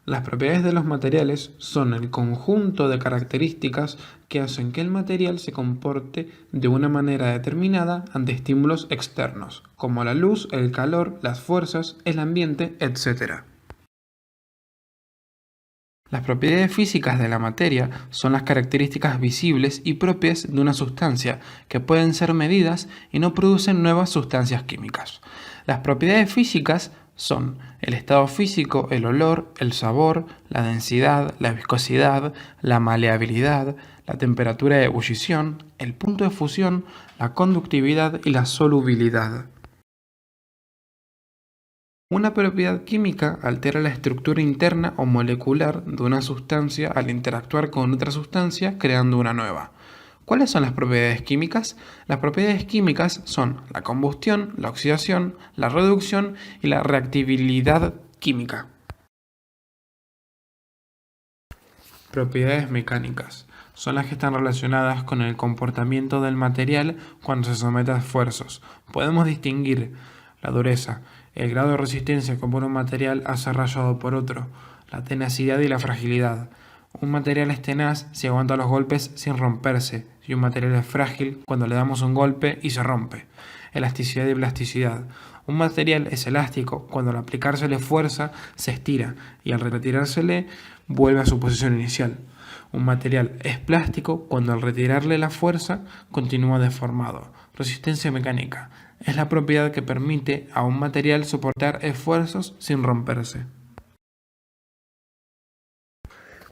Las propiedades de los materiales son el conjunto de características que hacen que el material se comporte de una manera determinada ante estímulos externos, como la luz, el calor, las fuerzas, el ambiente, etc. Las propiedades físicas de la materia son las características visibles y propias de una sustancia que pueden ser medidas y no producen nuevas sustancias químicas. Las propiedades físicas son el estado físico, el olor, el sabor, la densidad, la viscosidad, la maleabilidad, la temperatura de ebullición, el punto de fusión, la conductividad y la solubilidad. Una propiedad química altera la estructura interna o molecular de una sustancia al interactuar con otra sustancia creando una nueva. ¿Cuáles son las propiedades químicas? Las propiedades químicas son la combustión, la oxidación, la reducción y la reactividad química. Propiedades mecánicas son las que están relacionadas con el comportamiento del material cuando se somete a esfuerzos. Podemos distinguir la dureza, el grado de resistencia que pone un material a ser rayado por otro, la tenacidad y la fragilidad. Un material es tenaz si aguanta los golpes sin romperse, y un material es frágil cuando le damos un golpe y se rompe. Elasticidad y plasticidad. Un material es elástico cuando al aplicársele fuerza se estira y al retirársele vuelve a su posición inicial. Un material es plástico cuando al retirarle la fuerza continúa deformado. Resistencia mecánica. Es la propiedad que permite a un material soportar esfuerzos sin romperse.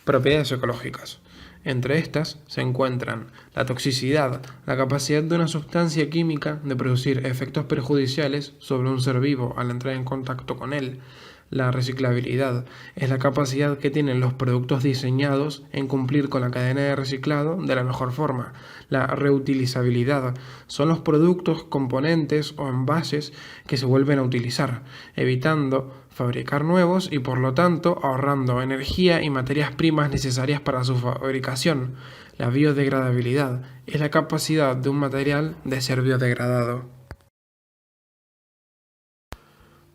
Propiedades ecológicas. Entre estas se encuentran la toxicidad, la capacidad de una sustancia química de producir efectos perjudiciales sobre un ser vivo al entrar en contacto con él. La reciclabilidad es la capacidad que tienen los productos diseñados en cumplir con la cadena de reciclado de la mejor forma. La reutilizabilidad son los productos, componentes o envases que se vuelven a utilizar, evitando fabricar nuevos y por lo tanto ahorrando energía y materias primas necesarias para su fabricación. La biodegradabilidad es la capacidad de un material de ser biodegradado.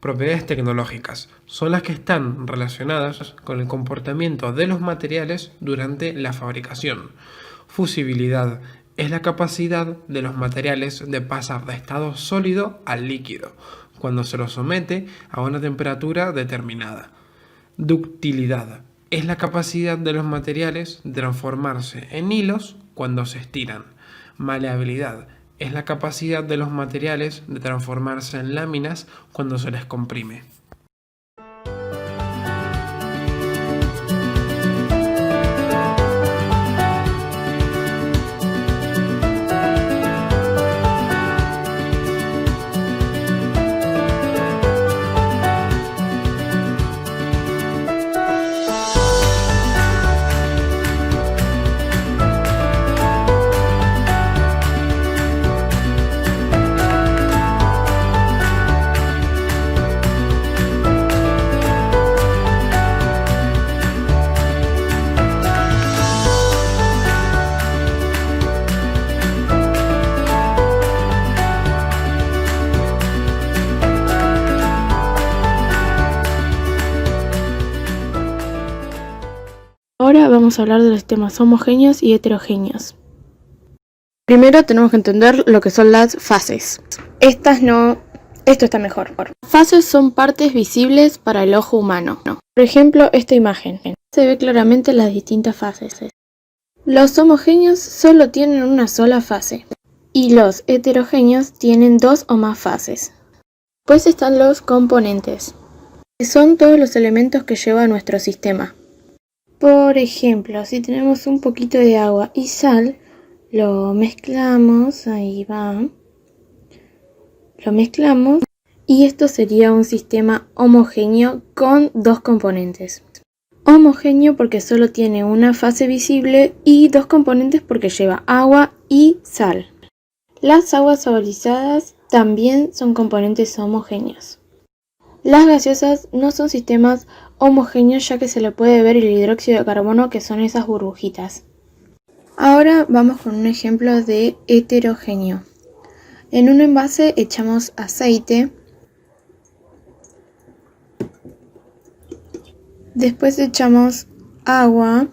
Propiedades tecnológicas son las que están relacionadas con el comportamiento de los materiales durante la fabricación. Fusibilidad es la capacidad de los materiales de pasar de estado sólido al líquido cuando se los somete a una temperatura determinada. Ductilidad es la capacidad de los materiales de transformarse en hilos cuando se estiran. Maleabilidad es la capacidad de los materiales de transformarse en láminas cuando se les comprime. Ahora vamos a hablar de los sistemas homogéneos y heterogéneos. Primero tenemos que entender lo que son las fases. Esto está mejor. Las fases son partes visibles para el ojo humano. Por ejemplo, esta imagen. Se ve claramente las distintas fases. Los homogéneos solo tienen una sola fase y los heterogéneos tienen dos o más fases. Después están los componentes, que son todos los elementos que lleva nuestro sistema. Por ejemplo, si tenemos un poquito de agua y sal, lo mezclamos, ahí va, lo mezclamos y esto sería un sistema homogéneo con dos componentes. Homogéneo porque solo tiene una fase visible y dos componentes porque lleva agua y sal. Las aguas saborizadas también son componentes homogéneos. Las gaseosas no son sistemas homogéneos ya que se le puede ver el hidróxido de carbono, que son esas burbujitas. Ahora vamos con un ejemplo de heterogéneo. En un envase echamos aceite, Después echamos agua,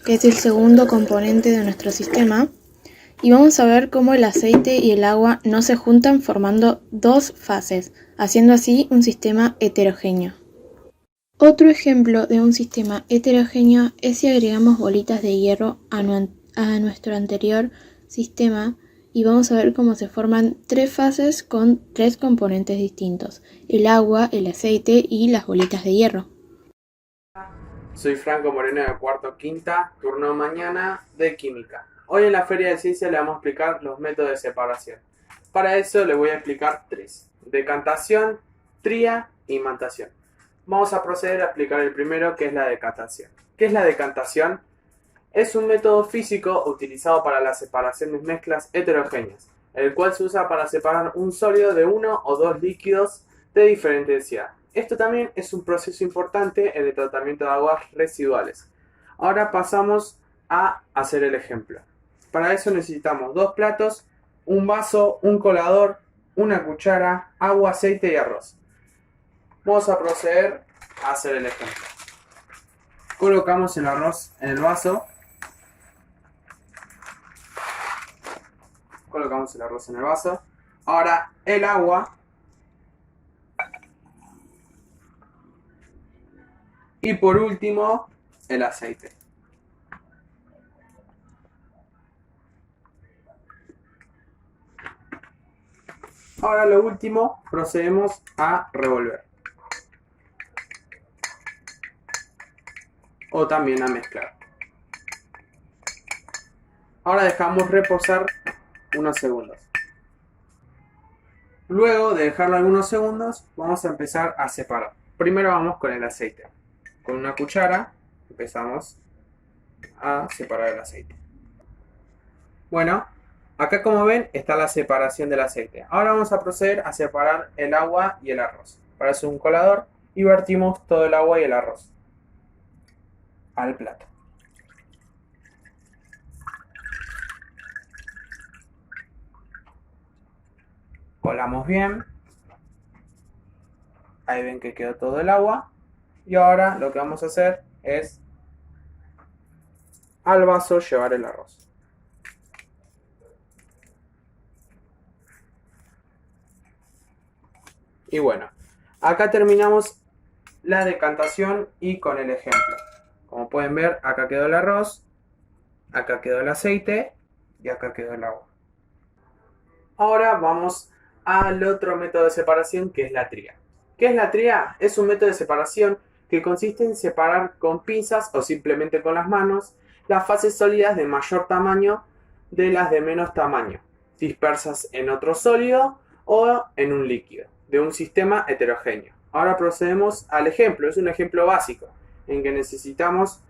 que es el segundo componente de nuestro sistema, y vamos a ver cómo el aceite y el agua no se juntan formando dos fases, haciendo así un sistema heterogéneo. Otro ejemplo de un sistema heterogéneo es si agregamos bolitas de hierro a nuestro anterior sistema y vamos a ver cómo se forman tres fases con tres componentes distintos: el agua, el aceite y las bolitas de hierro. Soy Franco Moreno de cuarto quinta, turno mañana de química. Hoy en la Feria de Ciencia le vamos a explicar los métodos de separación. Para eso le voy a explicar tres: decantación, tría e imantación. Vamos a proceder a explicar el primero, que es la decantación. ¿Qué es la decantación? Es un método físico utilizado para la separación de mezclas heterogéneas, el cual se usa para separar un sólido de uno o dos líquidos de diferente densidad. Esto también es un proceso importante en el tratamiento de aguas residuales. Ahora pasamos a hacer el ejemplo. Para eso necesitamos dos platos, un vaso, un colador, una cuchara, agua, aceite y arroz. Vamos a proceder a hacer el ejemplo. Colocamos el arroz en el vaso. Colocamos el arroz en el vaso. Ahora el agua. Y por último, el aceite. Ahora lo último, procedemos a revolver. O también a mezclar. Ahora dejamos reposar unos segundos. Luego de dejarlo algunos segundos, vamos a empezar a separar. Primero vamos con el aceite. Con una cuchara empezamos a separar el aceite. Bueno, acá como ven está la separación del aceite. Ahora vamos a proceder a separar el agua y el arroz. Para eso un colador y vertimos todo el agua y el arroz al plato. Colamos bien. Ahí ven que quedó todo el agua. Y ahora lo que vamos a hacer es al vaso llevar el arroz. Y bueno, acá terminamos la decantación y con el ejemplo. Como pueden ver, acá quedó el arroz, acá quedó el aceite y acá quedó el agua. Ahora vamos al otro método de separación, que es la tría. ¿Qué es la tría? Es un método de separación que consiste en separar con pinzas o simplemente con las manos las fases sólidas de mayor tamaño de las de menos tamaño, dispersas en otro sólido o en un líquido, de un sistema heterogéneo. Ahora procedemos al ejemplo. Es un ejemplo básico en que necesitamos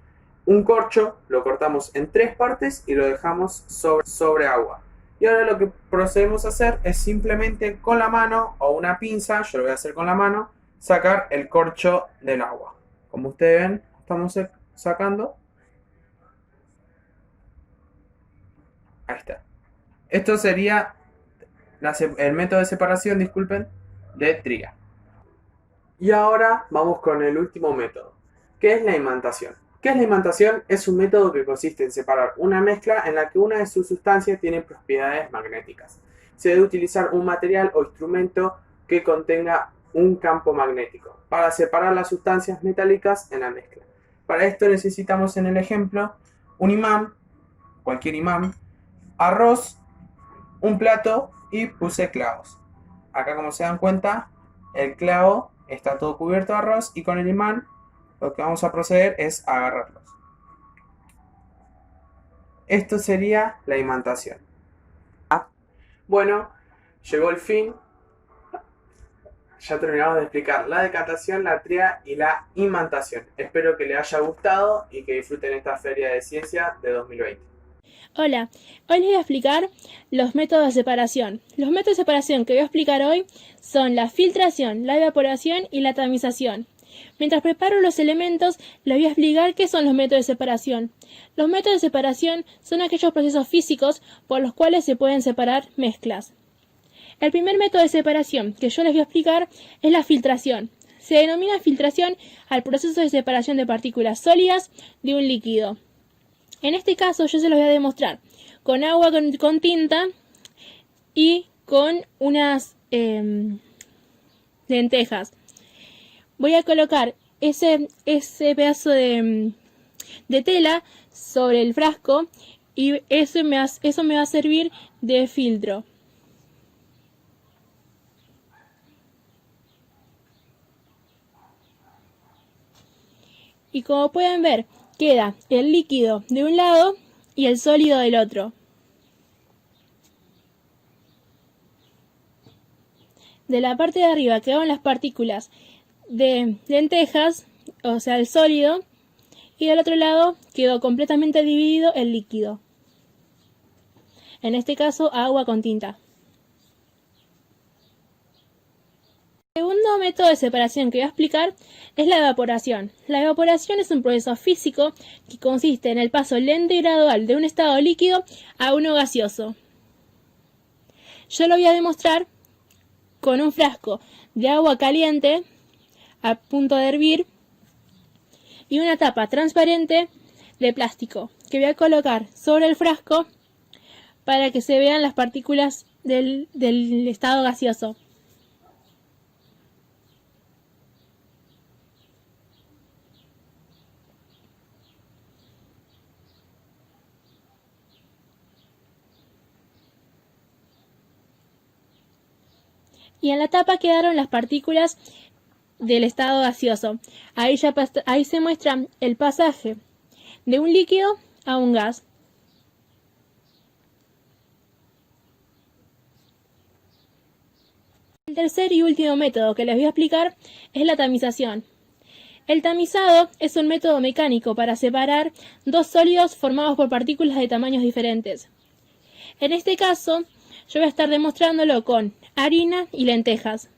un corcho, lo cortamos en tres partes y lo dejamos sobre agua. Y ahora lo que procedemos a hacer es simplemente con la mano o una pinza, yo lo voy a hacer con la mano, sacar el corcho del agua. Como ustedes ven, estamos sacando. Ahí está. Esto sería el método de separación, disculpen, de tría. Y ahora vamos con el último método, que es la imantación. ¿Qué es la imantación? Es un método que consiste en separar una mezcla en la que una de sus sustancias tiene propiedades magnéticas. Se debe utilizar un material o instrumento que contenga un campo magnético para separar las sustancias metálicas en la mezcla. Para esto necesitamos en el ejemplo un imán, cualquier imán, arroz, un plato y puse clavos. Acá, como se dan cuenta, el clavo está todo cubierto de arroz y con el imán lo que vamos a proceder es agarrarlos. Esto sería la imantación. Bueno, llegó el fin. Ya terminamos de explicar la decantación, la tría y la imantación. Espero que les haya gustado y que disfruten esta Feria de Ciencia de 2020. Hola, hoy les voy a explicar los métodos de separación. Los métodos de separación que voy a explicar hoy son la filtración, la evaporación y la tamización. Mientras preparo los elementos, les voy a explicar qué son los métodos de separación. Los métodos de separación son aquellos procesos físicos por los cuales se pueden separar mezclas. El primer método de separación que yo les voy a explicar es la filtración. Se denomina filtración al proceso de separación de partículas sólidas de un líquido. En este caso yo se los voy a demostrar con agua con tinta y con unas lentejas. Voy a colocar ese pedazo de tela sobre el frasco y eso me va a servir de filtro. Y como pueden ver, queda el líquido de un lado y el sólido del otro. De la parte de arriba quedaron las partículas de lentejas, o sea, el sólido, y del otro lado quedó completamente dividido el líquido. En este caso, agua con tinta. El segundo método de separación que voy a explicar es la evaporación. La evaporación es un proceso físico que consiste en el paso lento y gradual de un estado líquido a uno gaseoso. Yo lo voy a demostrar con un frasco de agua caliente a punto de hervir y una tapa transparente de plástico que voy a colocar sobre el frasco para que se vean las partículas del estado gaseoso. Y en la tapa quedaron las partículas del estado gaseoso. Ahí se muestra el pasaje de un líquido a un gas. El tercer y último método que les voy a explicar es la tamización. El tamizado es un método mecánico para separar dos sólidos formados por partículas de tamaños diferentes. En este caso, yo voy a estar demostrándolo con harina y lentejas.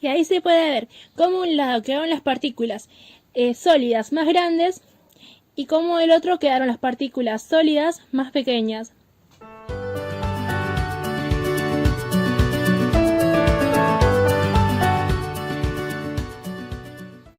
Y ahí se puede ver cómo un lado quedaron las partículas sólidas más grandes y cómo del otro quedaron las partículas sólidas más pequeñas.